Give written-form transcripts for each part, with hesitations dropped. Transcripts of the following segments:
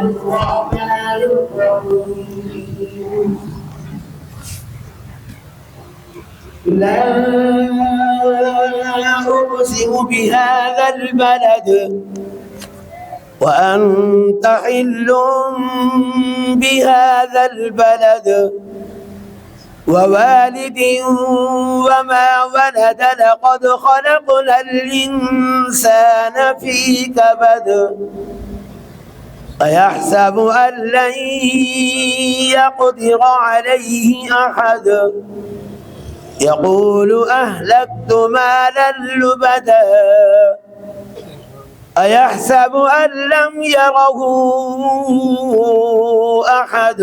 الرحمن الرحيم لا أقسم بهذا البلد وأنت حل بهذا البلد ووالد وما ولد لقد خلقنا الإنسان في كبد أيحسب أن لن يقدر عليه أحد يقول أهلكت مالا لبدا أيحسب أن لم يره أحد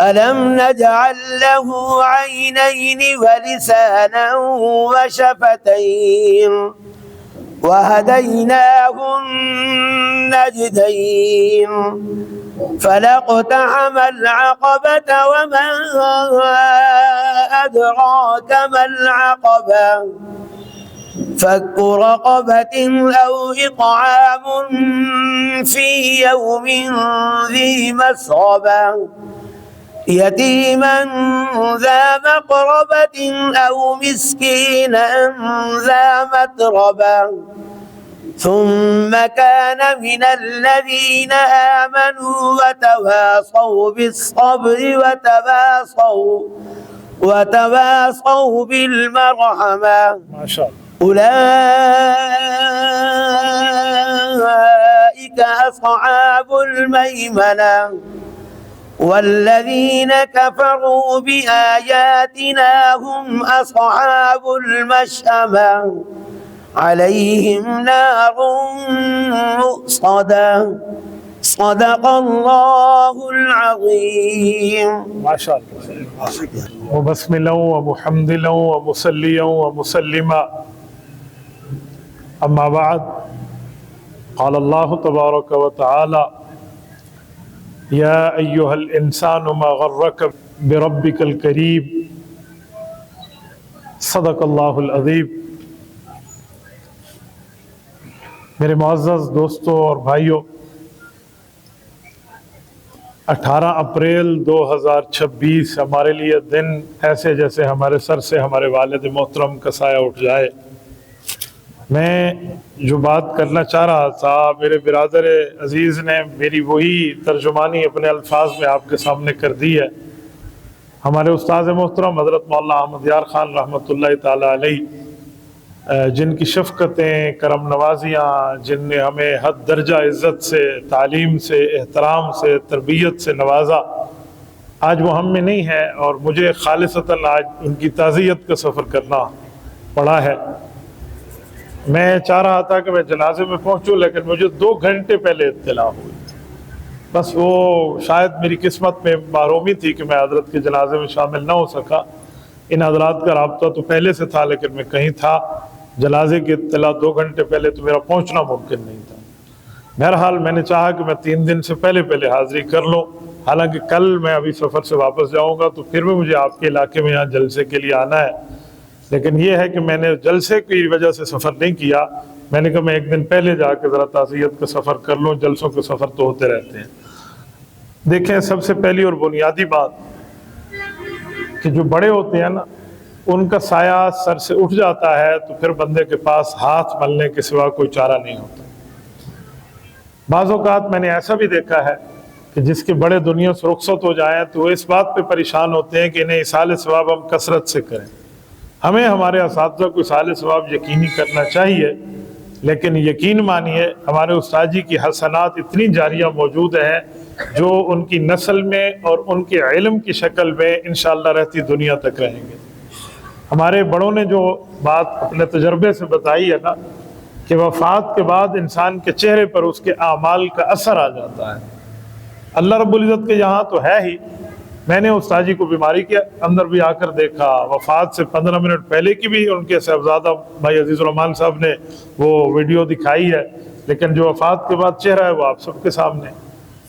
ألم نجعل له عينين ولسانا وشفتين وهديناه النجدين فلاقتحم العقبة وما أدراك ما العقبة فك رقبة أو إطعام في يوم ذي مسغبة يتيما ذا مقربة أو مسكينا ذا متربة ثم كان من الذين آمنوا وتواصوا بالصبر وتواصوا بالمرحمة ما شاء الله أولئك أصحاب الميمنة والذين كفروا بآياتنا هم أصحاب المشأمة عليهم نار مؤصدة صدق الله العظيم ما شاء الله وبسملا ومحمدلا ومصليا ومسلما أما بعد قال الله تبارك وتعالى يا أيها الإنسان ما غرك بربك الكريم صدق اللہ العظیم۔ میرے معزز دوستوں اور بھائیوں، 18 اپریل 2026 ہمارے لیے دن ایسے جیسے ہمارے سر سے ہمارے والد محترم کا سایہ اٹھ جائے۔ میں جو بات کرنا چاہ رہا تھا، میرے برادر عزیز نے میری وہی ترجمانی اپنے الفاظ میں آپ کے سامنے کر دی ہے۔ ہمارے استاد محترم حضرت مولانا احمد یار خان رحمۃ اللہ تعالیٰ علیہ، جن کی شفقتیں، کرم نوازیاں، جن نے ہمیں حد درجہ عزت سے، تعلیم سے، احترام سے، تربیت سے نوازا، آج وہ ہم میں نہیں ہے اور مجھے خالصتاً آج ان کی تعزیت کا سفر کرنا پڑا ہے۔ میں چاہ رہا تھا کہ میں جنازے میں پہنچوں، لیکن مجھے 2 گھنٹے پہلے اطلاع ہوئی۔ بس وہ شاید میری قسمت میں محرومی تھی کہ میں حضرت کے جنازے میں شامل نہ ہو سکا۔ ان حضرات کا رابطہ تو پہلے سے تھا، لیکن میں کہیں تھا، جنازے کی اطلاع 2 گھنٹے پہلے تو میرا پہنچنا ممکن نہیں تھا۔ بہرحال میں نے چاہا کہ میں 3 دن سے پہلے حاضری کر لوں، حالانکہ کل میں ابھی سفر سے واپس جاؤں گا تو پھر بھی مجھے آپ کے علاقے میں یہاں جلسے کے لیے آنا ہے۔ لیکن یہ ہے کہ میں نے جلسے کی وجہ سے سفر نہیں کیا، میں نے کہا میں 1 دن پہلے جا کے ذرا تعزیت کا سفر کر لوں، جلسوں کے سفر تو ہوتے رہتے ہیں۔ دیکھیں، سب سے پہلی اور بنیادی بات کہ جو بڑے ہوتے ہیں نا، ان کا سایہ سر سے اٹھ جاتا ہے تو پھر بندے کے پاس ہاتھ ملنے کے سوا کوئی چارہ نہیں ہوتا۔ بعض اوقات میں نے ایسا بھی دیکھا ہے کہ جس کے بڑے دنیا سے رخصت ہو جائیں تو وہ اس بات پہ پریشان ہوتے ہیں کہ انہیں اصال ثواب ہم کثرت سے کریں۔ ہمیں ہمارے اساتذہ کو اصال ثواب یقینی کرنا چاہیے، لیکن یقین مانیے ہمارے استاد جی کی حسنات اتنی جاریہ موجود ہیں جو ان کی نسل میں اور ان کے علم کی شکل میں انشاءاللہ رہتی دنیا تک رہیں گے۔ ہمارے بڑوں نے جو بات اپنے تجربے سے بتائی ہے نا کہ وفات کے بعد انسان کے چہرے پر اس کے اعمال کا اثر آ جاتا ہے۔ اللہ رب العزت کے یہاں تو ہے ہی، میں نے استاد جی کو بیماری کے اندر بھی آ کر دیکھا، وفات سے 15 منٹ پہلے کی بھی ان کے صاحبزادہ بھائی عزیز الرحمان صاحب نے وہ ویڈیو دکھائی ہے، لیکن جو وفات کے بعد چہرہ ہے وہ آپ سب کے سامنے۔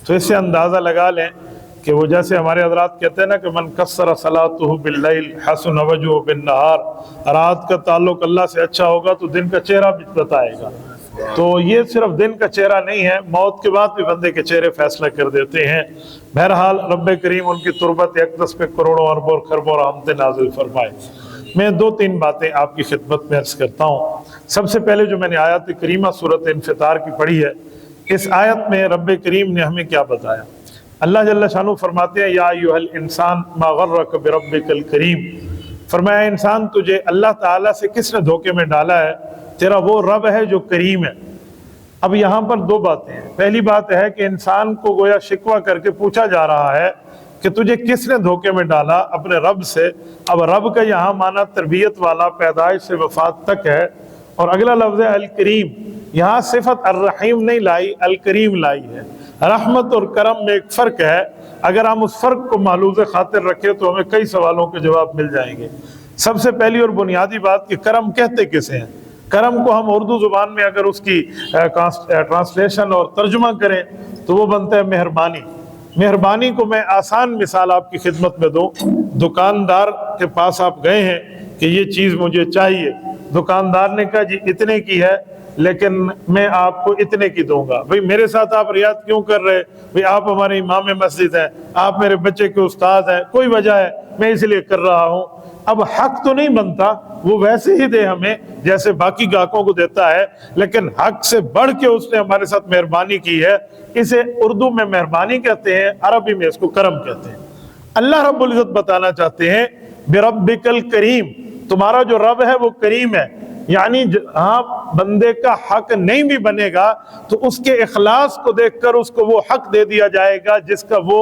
تو اس سے اندازہ لگا لیں کہ وہ جیسے ہمارے حضرات کہتے ہیں نا کہ من کثر صلاتہ باللیل حسن وجہہ بالنہار، رات کا تعلق اللہ سے اچھا ہوگا تو دن کا چہرہ بھی بتائے گا۔ تو یہ صرف دن کا چہرہ نہیں ہے، موت کے بعد بھی بندے کے چہرے فیصلہ کر دیتے ہیں۔ بہرحال رب کریم ان کی تربت اقدس پہ کروڑوں اربوں اور خربوں رحمتیں نازل فرمائے۔ میں دو تین باتیں آپ کی خدمت میں عرض کرتا ہوں۔ سب سے پہلے جو میں نے آیت کریمہ سورۃ انفطار کی پڑھی ہے، اس آیت میں رب کریم نے ہمیں کیا بتایا؟ اللہ جل شانہ فرماتے ہیں یا ایھا الانسان ما غرک بربک الکریم، فرمایا انسان تجھے اللہ تعالیٰ سے کس نے دھوکے میں ڈالا ہے؟ تیرا وہ رب ہے جو کریم ہے۔ اب یہاں پر دو باتیں ہیں۔ پہلی بات ہے کہ انسان کو گویا شکوہ کر کے پوچھا جا رہا ہے کہ تجھے کس نے دھوکے میں ڈالا؟ اپنے رب سے۔ اب رب کا یہاں معنی تربیت والا، پیدائش سے وفات تک ہے، اور اگلا لفظ ہے الکریم۔ یہاں صفت الرحیم نہیں لائی، الکریم لائی ہے۔ رحمت اور کرم میں ایک فرق ہے، اگر ہم اس فرق کو محلوظ خاطر رکھیں تو ہمیں کئی سوالوں کے جواب مل جائیں گے۔ سب سے پہلی اور بنیادی بات کہ کرم کہتے کسے ہیں؟ کرم کو ہم اردو زبان میں اگر اس کی ٹرانسلیشن اور ترجمہ کریں تو وہ بنتا ہے مہربانی۔ مہربانی کو میں آسان مثال آپ کی خدمت میں دوں۔ دکاندار کے پاس آپ گئے ہیں کہ یہ چیز مجھے چاہیے، دکاندار نے کہا جی اتنے کی ہے لیکن میں آپ کو اتنے کی دوں گا۔ بھئی میرے ساتھ آپ رعایت کیوں کر رہے؟ بھئی آپ ہمارے امام مسجد ہیں، آپ میرے بچے کے استاد ہیں، کوئی وجہ ہے، میں اس لیے کر رہا ہوں۔ اب حق تو نہیں بنتا وہ ویسے ہی دے ہمیں جیسے باقی گاہکوں کو دیتا ہے، لیکن حق سے بڑھ کے اس نے ہمارے ساتھ مہربانی کی ہے۔ اسے اردو میں مہربانی کہتے ہیں، عربی میں اس کو کرم کہتے ہیں۔ اللہ رب العزت بتانا چاہتے ہیں بربک الکریم، تمہارا جو رب ہے وہ کریم ہے، یعنی ہاں بندے کا حق نہیں بھی بنے گا تو اس کے اخلاص کو دیکھ کر اس کو وہ حق دے دیا جائے گا جس کا وہ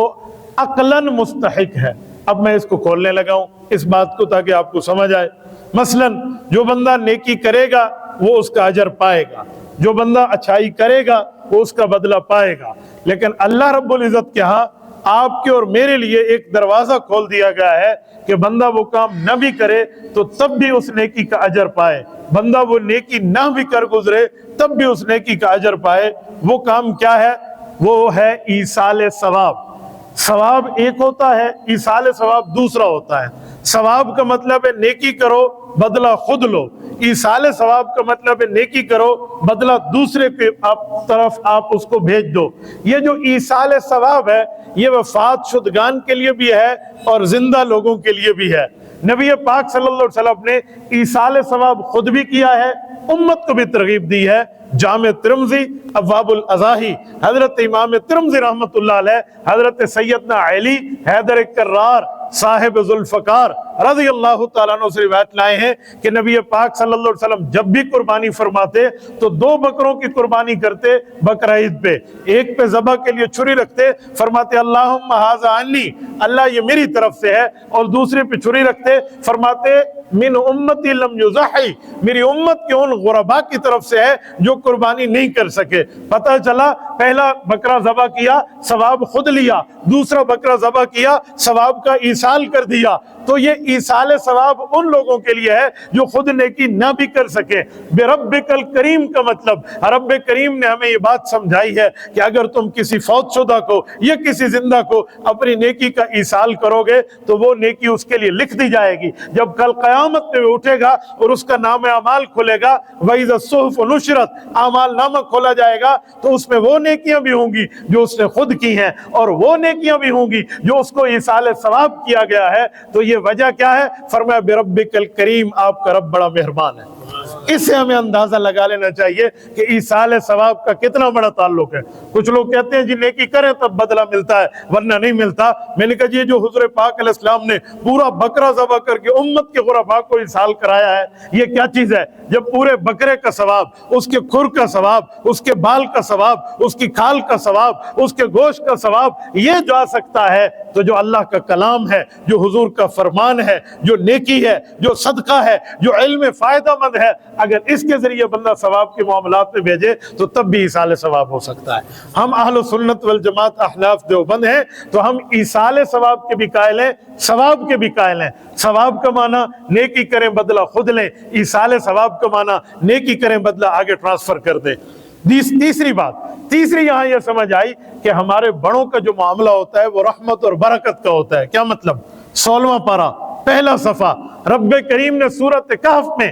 عقلاً مستحق ہے۔ اب میں اس کو کھولنے لگا ہوں اس بات کو تاکہ آپ کو سمجھ آئے۔ مثلا جو بندہ نیکی کرے گا وہ اس کا اجر پائے گا، جو بندہ اچھائی کرے گا وہ اس کا بدلہ پائے گا، لیکن اللہ رب العزت کے ہاں آپ کے اور میرے لیے ایک دروازہ کھول دیا گیا ہے کہ بندہ وہ کام نہ بھی کرے تو تب بھی اس نیکی کا اجر پائے، بندہ وہ نیکی نہ بھی کر گزرے تب بھی اس نیکی کا اجر پائے۔ وہ کام کیا ہے؟ وہ ہے ایصال ثواب۔ ثواب ایک ہوتا ہے، ایصال ثواب دوسرا ہوتا ہے۔ ثواب کا مطلب ہے نیکی کرو بدلہ خود لو، ایصال ثواب کا مطلب ہے نیکی کرو بدلہ دوسرے کے طرف آپ اس کو بھیج دو۔ یہ جو ایصال ثواب ہے یہ وفات شدگان کے لیے بھی ہے اور زندہ لوگوں کے لیے بھی ہے۔ نبی پاک صلی اللہ علیہ وسلم نے ایصال ثواب خود بھی کیا ہے، امت کو بھی ترغیب دی ہے۔ جامع ترمذی ابواب الاضاحی، حضرت امام ترمذی رحمۃ اللہ علیہ، حضرت سیدنا علی حیدر کرار صاحب ذوالفقار رضی اللہ تعالیٰ عنہ سے روایت لائے ہیں کہ نبی پاک صلی اللہ علیہ وسلم جب بھی قربانی فرماتے تو 2 بکروں کی قربانی کرتے بقرہ عید پہ، ایک پہ ذبح کے لیے چھری رکھتے، فرماتے اللہم ھذا عنی، اللہ یہ میری طرف سے ہے، اور دوسرے پہ چھری رکھتے، فرماتے من امتی لم یضحی، میری امت کے ان غرباء کی طرف سے ہے جو قربانی نہیں کر سکے۔ پتہ چلا پہلا بکرا ذبح کیا ثواب خود لیا، دوسرا بکرا ذبح کیا ثواب کا ایصال کر دیا۔ تو یہ ایصال ثواب ان لوگوں کے لیے ہے جو خود نیکی نہ بھی کر سکے۔ بربک الکریم کا مطلب رب کریم نے ہمیں یہ بات سمجھائی ہے کہ اگر تم کسی فوت شدہ کو یا کسی زندہ کو اپنی نیکی کا ایصال کرو گے تو وہ نیکی اس کے لیے لکھ دی جائے گی۔ جب کل قیامت میں اٹھے گا اور اس کا نام اعمال کھلے گا، وَإِذَا الصُّحُفُ نُشِرَتْ، اعمال نامہ کھولا جائے گا تو اس میں وہ نیکیاں بھی ہوں گی جو اس نے خود کی ہیں اور وہ نیکیاں بھی ہوں گی جو اس کو ایصال ثواب کیا گیا ہے۔ تو یہ وجہ کیا ہے؟ فرمایا بربک الکریم، آپ کا رب بڑا مہربان ہے۔ اس سے ہمیں اندازہ لگا لینا چاہیے کہ ایصال ثواب کا کتنا بڑا تعلق ہے۔ کچھ لوگ کہتے ہیں جی نیکی کریں تب بدلہ ملتا ہے ورنہ نہیں ملتا۔ میں نے کہا جی جو حضور پاک علیہ السلام نے پورا بکرا ذبح کر کے امت کے غرباء کو ایصال کرایا ہے، یہ کیا چیز ہے؟ جب پورے بکرے کا ثواب، اس کے کھر کا ثواب، اس کے بال کا ثواب، اس کی کھال کا ثواب، اس کے گوشت کا ثواب یہ جا سکتا ہے تو جو اللہ کا کلام ہے، جو حضور کا فرمان ہے، جو نیکی ہے، جو صدقہ ہے، جو علم فائدہ مند ہے، اگر اس کے ذریعے بندہ ثواب کے معاملات میں بھیجے تو تب بھی ایصال ثواب ہو سکتا ہے۔ ہم اہل سنت والجماعت احناف دیوبند ہیں تو ہم ایصال ثواب کے بھی قائل ہیں، ثواب کے بھی قائل ہیں۔ ثواب کا معنی نیکی کریں بدلہ خود لیں، ایصال ثواب کا معنی نیکی کریں بدلہ آگے ٹرانسفر کر دیں۔ تیسری یہاں یہ سمجھ آئی کہ ہمارے بڑوں کا جو معاملہ ہوتا ہے وہ رحمت اور برکت کا ہوتا ہے۔ کیا مطلب؟ 16واں پارہ پہلا صفحہ، رب کریم نے سورۃ کہف میں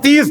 30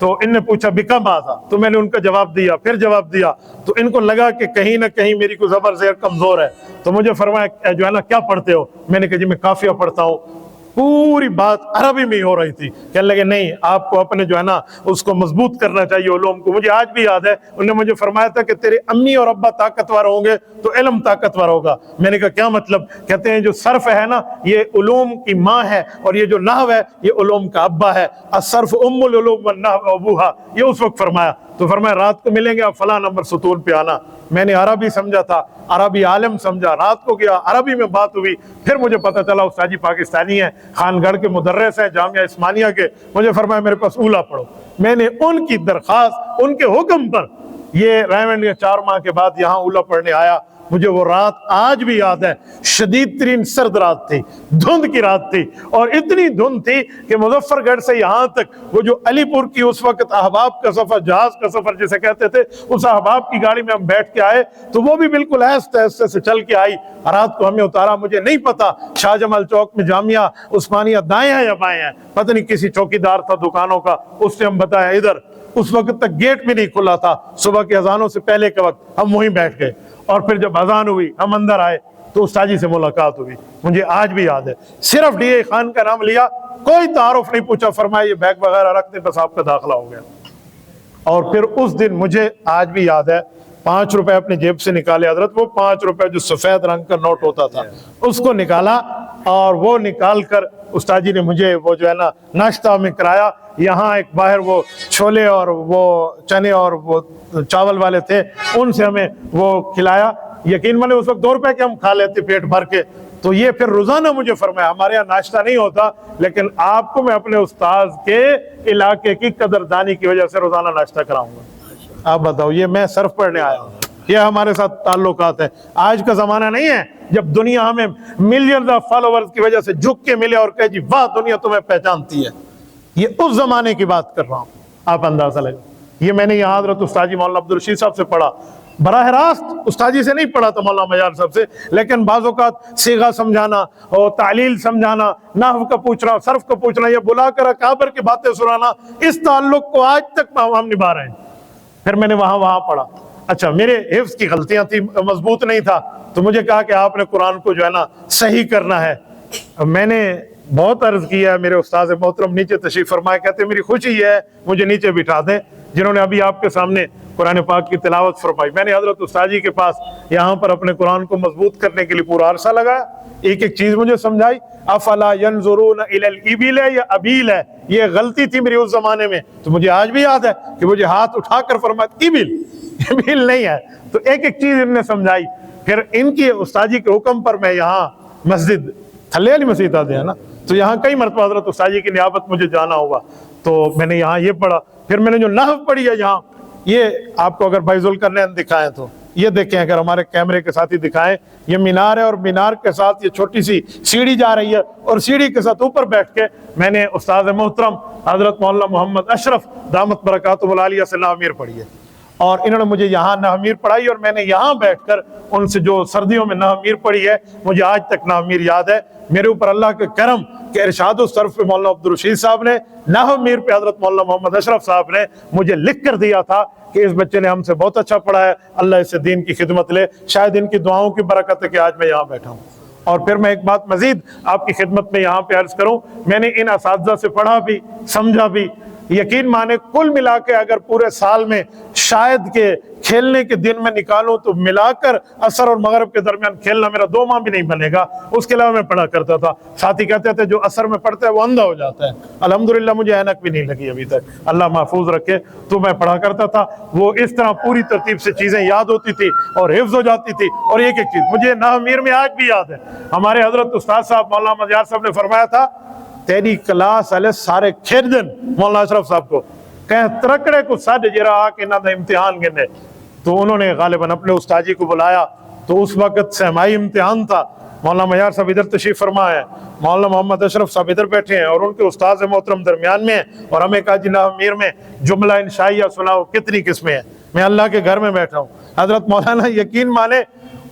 تو ان نے پوچھا بکم آزا، تو میں نے ان کا جواب دیا، پھر جواب دیا، تو ان کو لگا کہ کہیں نہ کہیں میری کوئی زبر زیر کمزور ہے، تو مجھے فرمایا جو ہے نا کیا پڑھتے ہو؟ میں نے کہا جی میں قافیہ پڑھتا ہوں۔ پوری بات عربی میں ہی ہو رہی تھی، کہنے لگے نہیں آپ کو اپنے جو ہے نا اس کو مضبوط کرنا چاہیے علوم کو۔ مجھے آج بھی یاد ہے انہوں نے مجھے فرمایا تھا کہ تیرے امی اور ابا طاقتور ہوں گے تو علم طاقتور ہوگا۔ میں نے کہا کیا مطلب؟ کہتے ہیں جو صرف ہے نا یہ علوم کی ماں ہے، اور یہ جو نحو ہے یہ علوم کا ابا ہے، الصرف ام العلوم والنحو ابوہا، یہ اس وقت فرمایا۔ تو فرمایا رات کو ملیں گے آپ فلاں نمبر ستون پہ آنا۔ میں نے عربی سمجھا تھا، عربی عالم سمجھا، رات کو گیا عربی میں بات ہوئی، پھر مجھے پتہ چلا استاد جی پاکستانی ہیں، خان گڑھ کے مدرس ہیں، جامعہ عثمانیہ کے۔ مجھے فرمایا میرے پاس اولا پڑھو۔ میں نے ان کی درخواست، ان کے حکم پر یہ ریونڈ کے 4 ماہ کے بعد یہاں اولا پڑھنے آیا۔ مجھے وہ رات آج بھی یاد ہے، شدید ترین سرد رات تھی، دھند کی رات تھی، اور اتنی دھند تھی کہ مظفر گڑھ سے یہاں تک وہ جو علی پور کی اس وقت احباب کا سفر، جہاز کا سفر جسے کہتے تھے، اس احباب کی گاڑی میں ہم بیٹھ کے آئے تو وہ بھی بالکل ایسے ایسے سے چل کے آئی۔ رات کو ہمیں اتارا، مجھے نہیں پتا شاہ جمال چوک میں جامعہ عثمانیہ دائیں ہیں یا بائیں ہیں، پتہ نہیں کسی چوکیدار تھا دکانوں کا، اس نے ہم بتایا ادھر۔ اس وقت تک گیٹ بھی نہیں کھلا تھا، صبح کی اذانوں سے پہلے کے وقت ہم وہیں بیٹھ گئے، اور پھر جب اذان ہوئی ہم اندر آئے تو استاد جی سے ملاقات ہوئی۔ مجھے آج بھی یاد ہے، صرف ڈی اے خان کا نام لیا، کوئی تعارف نہیں پوچھا، فرمایا یہ بیگ وغیرہ رکھ دیں بس آپ کا داخلہ ہو گیا۔ اور پھر اس دن مجھے آج بھی یاد ہے 5 روپے اپنے جیب سے نکالے حضرت، وہ 5 روپے جو سفید رنگ کا نوٹ ہوتا تھا اس کو نکالا، اور وہ نکال کر استاد جی نے مجھے وہ جو ہے نا ناشتہ میں کرایا۔ یہاں ایک باہر وہ چھولے اور وہ چنے اور وہ چاول والے تھے، ان سے ہمیں وہ کھلایا۔ یقین مانے اس وقت 2 روپے کے ہم کھا لیتے پیٹ بھر کے۔ تو یہ پھر روزانہ مجھے فرمایا ہمارے یہاں ناشتہ نہیں ہوتا، لیکن آپ کو میں اپنے استاذ کے علاقے کی قدردانی کی وجہ سے روزانہ ناشتہ کراؤں گا۔ آپ بتاؤ، یہ میں صرف پڑھنے آیا ہوں، یہ ہمارے ساتھ تعلقات ہیں۔ آج کا زمانہ نہیں ہے جب دنیا ہمیں ملینز آف فالوورز کی وجہ سے جھک کے ملے اور کہے جی واہ دنیا تمہیں پہچانتی ہے۔ یہ اس زمانے کی بات کر رہا ہوں، آپ اندازہ لگیں۔ یہ میں نے یہاں حضرت استاد جی مولانا عبدالرشید صاحب سے پڑھا، براہ راست استاد جی سے نہیں پڑھا تھا مولانا معیار صاحب سے، لیکن بعض اوقات صیغہ سمجھانا اور تعلیل سمجھانا، نحو کا پوچھنا، صرف کا پوچھنا، یا بلا کر اکابر کی باتیں سنانا، اس تعلق کو آج تک ہم نبھا رہے ہیں۔ پھر میں نے وہاں پڑھا۔ اچھا، میرے حفظ کی غلطیاں تھی، مضبوط نہیں تھا، تو مجھے کہا کہ آپ نے قرآن کو جو ہے نا صحیح کرنا ہے۔ میں نے بہت عرض کیا، میرے استاد محترم نیچے تشریف فرمائے، کہتے میری خوشی ہے مجھے نیچے بٹھا دیں، جنہوں نے ابھی آپ کے سامنے قرآن پاک کی تلاوت فرمائی۔ میں نے حضرت استاد جی کے پاس یہاں پر اپنے قرآن کو مضبوط کرنے کے لیے پورا عرصہ لگایا، ایک ایک چیز مجھے سمجھائی۔ افلا ينظرون الى الابل ہے یا ابیل ہے، یہ غلطی تھی میری اس زمانے میں، تو مجھے آج بھی یاد ہے کہ مجھے ہاتھ اٹھا کر فرمایا ابل نہیں ہے، تو ایک ایک چیز ان نے سمجھائی۔ پھر ان کی استاد جی کے حکم پر میں یہاں مسجد تھلے والی مسجد آتے ہیں نا، تو یہاں کئی مرتبہ حضرت استاد جی کی نیابت مجھے جانا ہوا، تو میں نے یہاں یہ پڑھا۔ پھر میں نے جو نحو پڑھی ہے یہاں، یہ آپ کو اگر بھائی ذوالقرنین دکھائیں تو یہ دیکھیں، اگر ہمارے کیمرے کے ساتھ ہی دکھائیں، یہ مینار ہے اور مینار کے ساتھ یہ چھوٹی سی سیڑھی جا رہی ہے، اور سیڑھی کے ساتھ اوپر بیٹھ کے میں نے استاد محترم حضرت مولانا محمد اشرف دامت برکاتہ العالیہ سے نحو پڑھی ہے، اور انہوں نے مجھے یہاں نحو پڑھائی، اور میں نے یہاں بیٹھ کر ان سے جو سردیوں میں نحو پڑھی ہے، مجھے آج تک نحو یاد ہے۔ میرے اوپر اللہ کے کرم کہ ارشاد الصرف پہ مولانا عبدالرشید صاحب نے، نحو پہ حضرت مولانا محمد اشرف صاحب نے مجھے لکھ کر دیا تھا کہ اس بچے نے ہم سے بہت اچھا پڑھا ہے، اللہ اس سے دین کی خدمت لے۔ شاید ان کی دعاؤں کی برکت ہے کہ آج میں یہاں بیٹھا ہوں۔ اور پھر میں ایک بات مزید آپ کی خدمت میں یہاں پہ عرض کروں، میں نے ان اساتذہ سے پڑھا بھی، سمجھا بھی۔ یقین مانے کل ملا کے اگر پورے سال میں شاید کہ کھیلنے کے دن میں نکالوں تو ملا کر عصر اور مغرب کے درمیان کھیلنا میرا 2 ماہ بھی نہیں بنے گا، اس کے علاوہ میں پڑھا کرتا تھا۔ ساتھی کہتے تھے جو عصر میں پڑھتا ہے وہ اندھا ہو جاتا ہے، الحمدللہ مجھے اینک بھی نہیں لگی ابھی تک، اللہ محفوظ رکھے۔ تو میں پڑھا کرتا تھا، وہ اس طرح پوری ترتیب سے چیزیں یاد ہوتی تھی اور حفظ ہو جاتی تھی۔ اور ایک ایک چیز مجھے نحو میں آج بھی یاد ہے، ہمارے حضرت استاد صاحب مولانا معیار صاحب نے فرمایا تھا تیری کلاس والے سارے کھیل دن، مولانا اشرف صاحب کو کہیں ترکڑے کو ساڈ جرا آ کے نہ امتحان گنے، تو انہوں نے غالباً اپنے استاد جی کو بلایا، تو اس وقت سہمائی امتحان تھا۔ مولانا معیار صاحب ادھر تشریف فرما ہے، مولانا محمد اشرف صاحب ادھر بیٹھے ہیں، اور ان کے استاد محترم درمیان میں ہیں، اور ہمیں کہا جی نحو میں جملہ انشائیہ سناؤ، کتنی قسمیں ہیں۔ میں اللہ کے گھر میں بیٹھا ہوں، حضرت مولانا یقین مانے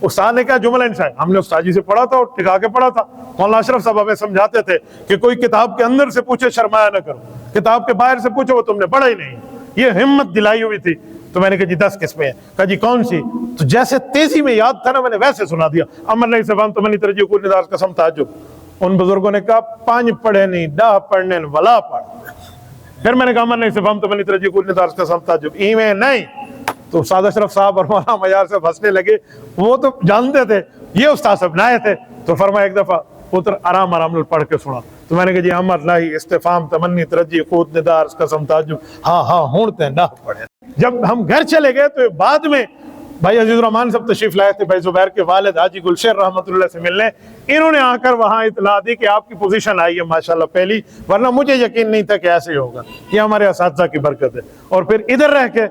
استاد نے کیا جملہ انشاء ہم نے استاد جی سے پڑھا تھا اور ٹکا کے پڑھا تھا. مولانا اشرف صاحب ہمیں سمجھاتے تھے کہ کوئی کتاب کے اندر سے پوچھے شرمایا نہ کرو, کتاب کے باہر سے پوچھو وہ تم نے پڑھا ہی نہیں. یہ ہمت دلائی ہوئی تھی. تو میں نے کہا جی 10 قسمیں ہیں. کہا جی کون سی؟ تو جیسے تیزی میں یاد تھا نا میں نے ویسے سنا دیا. امر نہیں سے فہم تمنی ترجیح کل ندار قسم تعجب. ان بزرگوں نے کہا 5 پڑھے نہیں 10 پڑھنے ولا پڑھ. پھر میں نے کہا امر نہیں سے فہم تمنی ترجیح کل ندار قسم تعجب ایویں نہیں. تو استاد اشرف صاحب اور مولانا معیار سے ہنسنے لگے. وہ تو جانتے تھے یہ استاد صاحب نائے تھے. تو فرمایا ایک دفعہ پتر آرام آرام پڑھ کے سنا. تو میں نے کہا جی امر نہیں استفہام تمنی ترجیح خود ندار قسم تعجب ہاں ہونتے ہیں 10 پڑھے. جب ہم گھر چلے گئے تو بعد میں بھائی عزیز الرحمان صاحب تشریف لائے تھے بھائی زبیر کے والد حاجی گلشیر رحمۃ اللہ سے ملنے. انہوں نے آ کر وہاں اطلاع دی کہ آپ کی پوزیشن آئی ہے ماشاءاللہ پہلی, ورنہ مجھے یقین نہیں تھا کہ ایسے ہوگا. یہ ہمارے اساتذہ کی برکت ہے. اور پھر ادھر رہ کے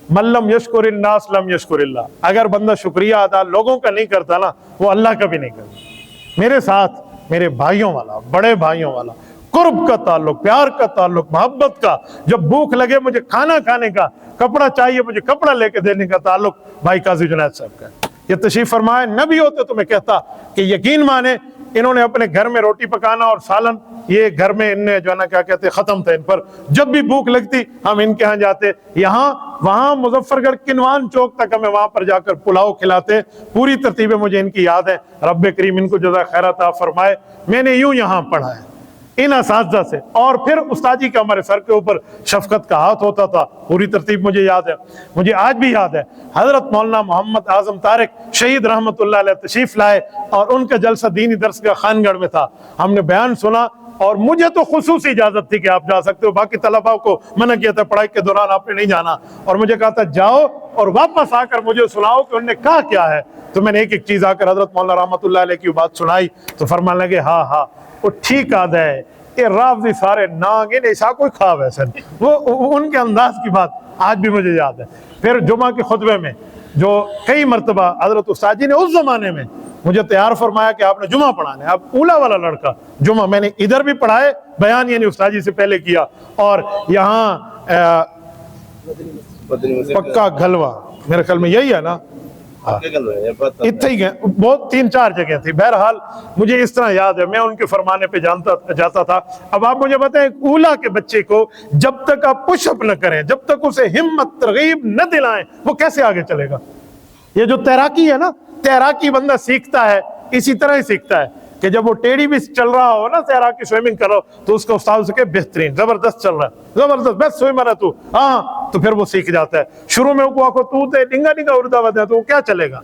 ملم یشکر الناس لم یشکر اللہ, اگر بندہ شکریہ ادا لوگوں کا نہیں کرتا نا وہ اللہ کا بھی نہیں کرتا. میرے ساتھ میرے بھائیوں والا, بڑے بھائیوں والا قرب کا تعلق, پیار کا تعلق, محبت کا, جب بھوک لگے مجھے کھانا کھانے کا, کپڑا چاہیے مجھے کپڑا لے کے دینے کا تعلق بھائی قاضی جنید صاحب کا. یہ تشریف فرمائے نہ بھی ہوتے تو میں کہتا کہ یقین مانے انہوں نے اپنے گھر میں روٹی پکانا اور سالن یہ گھر میں ان نے جو ہے نا کیا کہتے ختم تھا ان پر. جب بھی بھوک لگتی ہم ان کے ہاں جاتے, یہاں وہاں مظفر گڑھ کنوان چوک تک ہمیں وہاں پر جا کر پلاؤ کھلاتے. پوری ترتیبیں مجھے ان کی یاد ہے. رب کریم ان کو جزا خیر عطا فرمائے. میں نے یوں یہاں پڑھا ہے ان اساتذہ سے. اور پھر استاد جی کا ہمارے سر کے اوپر شفقت کا ہاتھ ہوتا تھا. پوری ترتیب مجھے یاد ہے, مجھے آج بھی یاد ہے. حضرت مولانا محمد اعظم طارق شہید رحمت اللہ علیہ تشریف لائے اور ان کا جلسہ دینی درس کا خان گڑھ میں تھا. ہم نے بیان سنا اور مجھے تو خصوصی اجازت تھی کہ آپ جا سکتے ہو, باقی طلباء کو منع کیا تھا پڑھائی کے دوران آپ نے نہیں جانا. اور مجھے کہا تھا جاؤ اور واپس آ کر مجھے سناؤ کہ انہوں نے کہا کیا ہے. تو میں نے ایک ایک چیز آ کر حضرت مولانا رحمت اللہ علیہ کی بات سنائی تو فرمانے لگے ہاں وہ ٹھیک آد ہے یہ رافضی سارے نانگ ان ایسا کوئی خواب ایسا نہیں. وہ ان کے انداز کی بات آج بھی مجھے یاد ہے. پھر جمعہ کے خطبے میں جو کئی مرتبہ حضرت استاد جی نے اس زمانے میں مجھے تیار فرمایا کہ آپ نے جمعہ پڑھانا ہے. اب اولا والا لڑکا جمعہ میں نے ادھر بھی پڑھائے, بیان یعنی استاد جی سے پہلے کیا, اور یہاں پکا گھلوا میرے خیال میں یہی ہے نا, اتنے ہی گئے, بہت 3-4 جگہ تھی. بہرحال مجھے اس طرح یاد ہے میں ان کے فرمانے پہ جاتا تھا. اب آپ مجھے بتائیں اولا کے بچے کو جب تک آپ پش اپ نہ کریں, جب تک اسے ہمت ترغیب نہ دلائیں, وہ کیسے آگے چلے گا؟ یہ جو تیراکی ہے نا, تیراکی بندہ سیکھتا ہے اسی طرح ہی سیکھتا ہے کہ جب وہ ٹیڑھی بھی چل رہا ہو نا تیراکی سوئمنگ کرو تو اس کا استاد سے کہ بہترین زبردست چل رہا ہے, زبردست بیسٹ سوئمر ہے تو, ہاں تو پھر وہ سیکھ جاتا ہے. شروع میں وہ آخو تو ڈنگا اردو ہے تو وہ کیا چلے گا.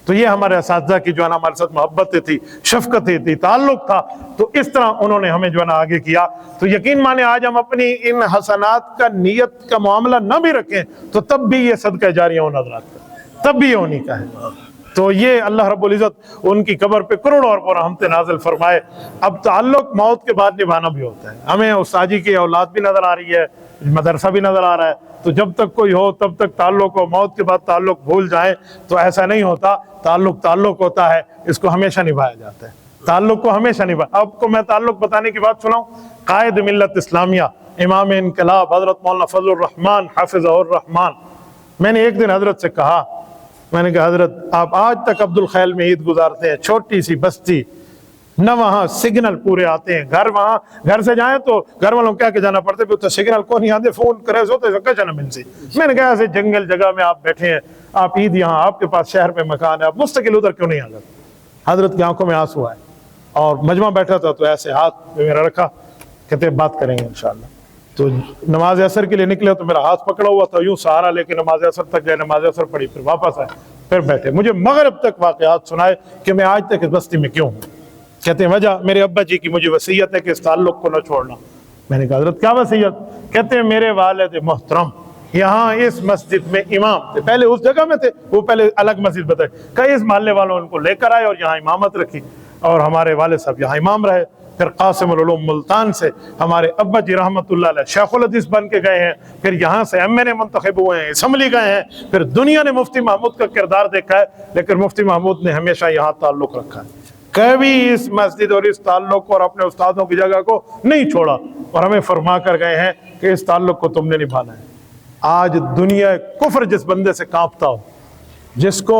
تو یہ ہمارے اساتذہ کی جو ہے نا ہمارے ساتھ محبت تھی, شفقت تھی, تعلق تھا. تو اس طرح انہوں نے ہمیں جو ہے نا آگے کیا. تو یقین مانے آج ہم اپنی ان حسنات کا نیت کا معاملہ نہ بھی رکھیں تو تب بھی یہ صدقہ جاریہ ہونا حضرات تب بھی ہونی کا ہے. تو یہ اللہ رب العزت ان کی قبر پہ کروڑوں اور رحمت نازل فرمائے. اب تعلق موت کے بعد نبھانا بھی ہوتا ہے. ہمیں استاد جی کی اولاد بھی نظر آ رہی ہے, مدرسہ بھی نظر آ رہا ہے. تو جب تک کوئی ہو تب تک تعلق ہو, موت کے بعد تعلق بھول جائیں تو ایسا نہیں ہوتا. تعلق ہوتا ہے, اس کو ہمیشہ نبھایا جاتا ہے. تعلق کو ہمیشہ نبھایا. آپ کو میں تعلق بتانے کی بات سناؤں. قائد ملت اسلامیہ امام انقلاب حضرت مولانا فضل الرحمان حافظہ الرحمان, میں نے ایک دن حضرت سے کہا, میں نے کہا حضرت آپ آج تک عبد الخیل میں عید گزارتے ہیں, چھوٹی سی بستی, نہ وہاں سگنل پورے آتے ہیں. وہاں گھر سے جائیں تو گھر والوں کیا کہ جانا پڑتے تو سگنل کو نہیں آتے, فون کرے ہوتے کیا جانا مل سی. میں نے کہا ایسے جنگل جگہ میں آپ بیٹھے ہیں, آپ عید یہاں آپ کے پاس شہر میں مکان ہے, آپ مستقل ادھر کیوں نہیں آ جاتے. حضرت کی آنکھوں میں آنسو آئے اور مجمع بیٹھا تھا تو ایسے ہاتھ پہ میرا رکھا, کہتے بات کریں گے انشاءاللہ. تو نماز عصر کے لیے نکلے تو میرا ہاتھ پکڑا ہوا تھا, یوں سہارا لے کے نماز عصر تک گئے, نماز عصر پڑھی, پھر واپس آئے, پھر بیٹھے. مجھے مغرب تک واقعات سنائے کہ میں آج تک اس بستی میں کیوں ہوں. کہتے ہیں وجہ میرے ابا جی کی مجھے وصیت ہے کہ اس تعلق کو نہ چھوڑنا. میں نے کہا حضرت کیا وصیت؟ کہتے ہیں میرے والد محترم یہاں اس مسجد میں امام تھے, پہلے اس جگہ میں تھے, وہ پہلے الگ مسجد بتائے, کئی اس محلے والوں ان کو لے کر آئے اور یہاں امامت رکھی اور ہمارے والد صاحب یہاں امام رہے. پھر قاسم العلوم ملتان سے ہمارے ابا جی رحمت اللہ علیہ شیخ الحدیث بن کے گئے ہیں, پھر یہاں سے ایم منتخب ہوئے ہیں, اسمبلی گئے ہیں, پھر دنیا نے مفتی محمود کا کردار دیکھا ہے, لیکن مفتی محمود نے ہمیشہ یہاں تعلق رکھا ہے, کبھی اس مسجد اور اس تعلق کو اور اپنے استادوں کی جگہ کو نہیں چھوڑا, اور ہمیں فرما کر گئے ہیں کہ اس تعلق کو تم نے نبھانا ہے. آج دنیا کفر جس بندے سے کانپتا ہو, جس کو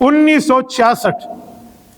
1966,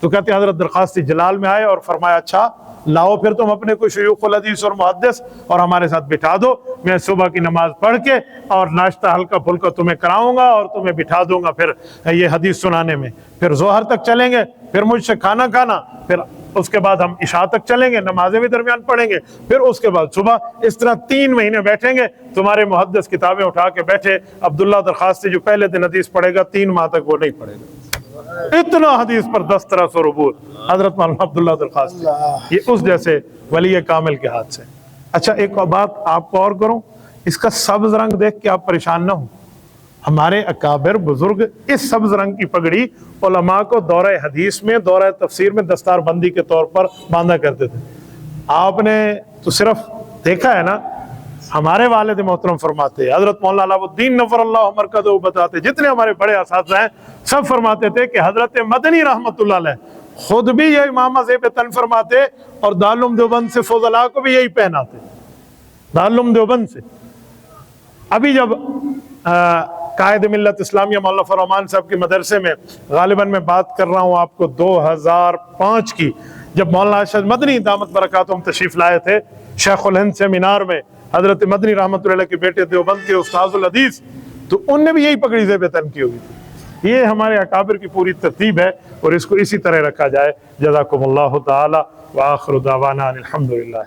تو کہتے ہیں حضرت درخواست جلال میں آئے اور فرمایا اچھا لاؤ پھر تم اپنے کوئی شیوخ الحدیث اور محدث اور ہمارے ساتھ بٹھا دو، میں صبح کی نماز پڑھ کے اور ناشتہ ہلکا پھلکا تمہیں کراؤں گا اور تمہیں بٹھا دوں گا پھر یہ حدیث سنانے میں، پھر ظہر تک چلیں گے، پھر مجھ سے کھانا کھانا، پھر اس کے بعد ہم عشاء تک چلیں گے، نمازیں بھی درمیان پڑھیں گے، پھر اس کے بعد صبح، اس طرح 3 مہینے بیٹھیں گے۔ تمہارے محدث کتابیں اٹھا کے بیٹھے، عبداللہ درخواستی جو پہلے دن حدیث پڑھے گا 3 ماہ تک وہ نہیں پڑھے گا، اتنا حدیث پر دسترس اور عبور حضرت مولانا عبداللہ درخواستی، یہ اس جیسے ولی کامل کے ہاتھ سے۔ اچھا ایک بات آپ کو اور کروں، اس کا سبز رنگ دیکھ کے آپ پریشان نہ ہوں، ہمارے اکابر بزرگ اس سبز رنگ کی پگڑی علماء کو دورہ حدیث میں، دورہ تفسیر میں دستار بندی کے طور پر باندھا کرتے تھے۔ آپ نے تو صرف دیکھا ہے نا، ہمارے والد محترم فرماتے، حضرت مولانا علاء الدین نور اللہ مرکزہ بتاتے، جتنے ہمارے بڑے اساتذہ ہیں سب فرماتے تھے کہ حضرت مدنی رحمت اللہ علیہ خود بھی یہ امامہ زیب تن فرماتے اور دارالعلوم دیوبند سے فضلاء کو بھی یہی پہناتے، دارالعلوم دیوبند سے۔ ابھی جب قائد ملت اسلامیہ مولانا فرمان صاحب کے مدرسے میں، غالباً میں بات کر رہا ہوں آپ کو 2005 کی، جب مولانا ارشد مدنی دامت برکاتہم تشریف لائے تھے شیخ الہند سیمینار میں، حضرت مدنی رحمت اللہ کے بیٹے دیوبند کے استاذ الحدیث، تو ان نے بھی یہی پگڑی زیب تن کی ہوئی تھی۔ یہ ہمارے اکابر کی پوری ترتیب ہے اور اس کو اسی طرح رکھا جائے۔ جزاکم اللہ تعالی وآخر دعوانا الحمدللہ۔